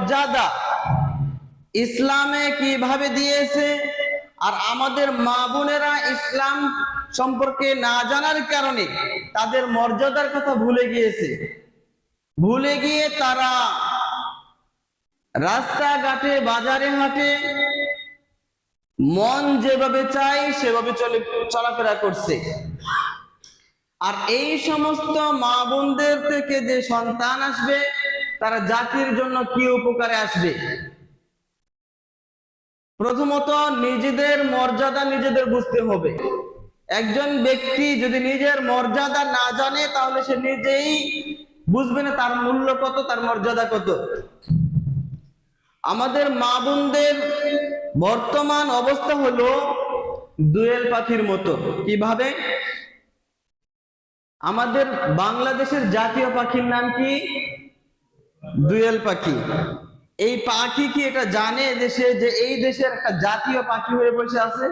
মর্যাদা ইসলামে কিভাবে দিয়েছে, আর আমাদের মা বোনেরা ইসলাম সম্পর্কে না জানার কারণে তাদের মর্যাদার কথা ভুলে গিয়েছে। ভুলে গিয়ে তারা রাস্তাঘাটে বাজারে হাটে মন যেভাবে চায় সেভাবে চলাফেরা করছে। আর এই সমস্ত মা বোনদের থেকে যে সন্তান আসবে তারা জাতির জন্য কি উপকারে আসবে? প্রথমত নিজেদের মর্যাদা নিজেদের বুঝতে হবে। একজন ব্যক্তি যদি নিজের মর্যাদা না জানে তাহলে সে নিজেই বুঝবে না তার মূল্য কত, তার মর্যাদা কত। আমাদের মা বোনদের বর্তমান অবস্থা হলো দোয়েল পাখির মতো। কিভাবে? আমাদের বাংলাদেশের জাতীয় পাখির নাম কি? দোয়েল পাখি। এই পাখি কি এটা জানে দেশে যে এই দেশের একটা জাতীয় পাখি হয়ে বসে আছে?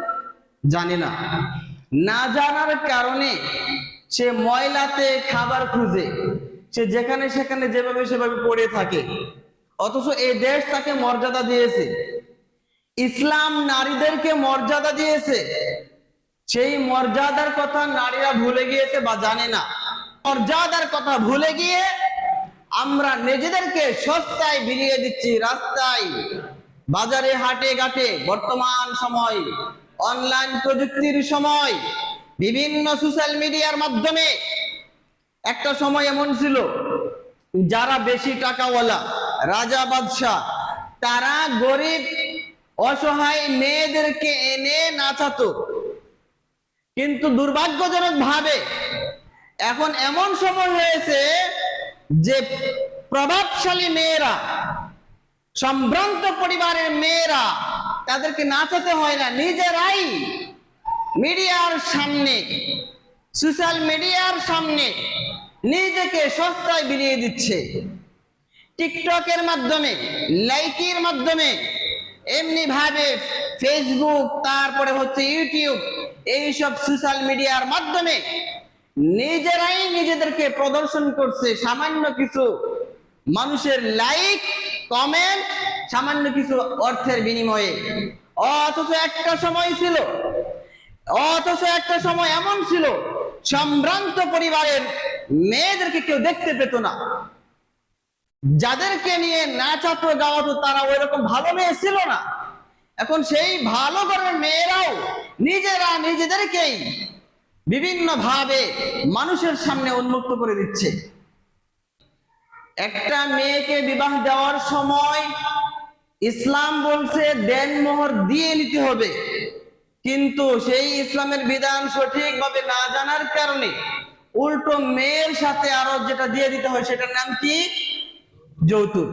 জানে না। না জানার কারণে সে ময়লাতে খাবার খুঁজে, সে যেখানে সেখানে যেভাবে সেভাবে পড়ে থাকে। অথচ এই দেশ তাকে মর্যাদা দিয়েছে, ইসলাম নারীদেরকে মর্যাদা দিয়েছে, সেই মর্যাদার কথা নারীরা ভুলে গিয়েছে বা জানে না। মর্যাদার কথা ভুলে গিয়ে আমরা নিজেদেরকে সস্তায় বিলিয়ে দিচ্ছি, রাস্তায় বাজারে হাটে ঘাটে। বর্তমান সময় অনলাইন প্রযুক্তির সময়, বিভিন্ন সোশ্যাল মিডিয়ার মাধ্যমে। একটা সময় এমন ছিল যারা বেশি টাকাওয়ালা রাজা বাদশাহ তারা গরিব অসহায় মেয়েদেরকে এনে নাচাতো। কিন্তু দুর্ভাগ্যজনক ভাবে এখন এমন সময় হয়েছে যে প্রভাবশালী মেয়েরা, সম্ভ্রান্ত পরিবারের মেয়েরা, তাদেরকে নাচাতে হয় না, নিজেরাই মিডিয়ার সামনে, সোশ্যাল মিডিয়ার সামনে নিজেকে সস্তায় বিলিয়ে দিচ্ছে। টিকটকের মাধ্যমে, লাইকের মাধ্যমে, এমনি ভাবে ফেসবুক, তারপরে হচ্ছে ইউটিউব, এইসব সোশ্যাল মিডিয়ার মাধ্যমে নিজেরাই নিজেদেরকে প্রদর্শন করছে সামান্য কিছু মানুষের লাইক, কমেন্ট, সামান্য কিছু অর্থের বিনিময়ে। অথচ একটা সময় এমন ছিল সম্ভ্রান্ত পরিবারের মেয়েদেরকে কেউ দেখতে পেত না। যাদেরকে নিয়ে নাচাতো গাওয়াতো তারা ওই রকম ভালো মেয়ে ছিল না। এখন সেই ভালো ঘরের মেয়েরাও নিজেরা নিজেদেরকেই বিভিন্ন ভাবে মানুষের সামনে উন্মুক্ত করে দিচ্ছে। একটা মেয়েকে বিবাহ দেওয়ার সময় ইসলাম বলছে দেনমোহর দিয়ে নিতে হবে, কিন্তু সেই ইসলামের বিধান সঠিকভাবে না জানার কারণে উল্টো মেয়ের সাথে আরো যেটা দিয়ে দিতে হয় সেটার নাম কি? যৌতুক।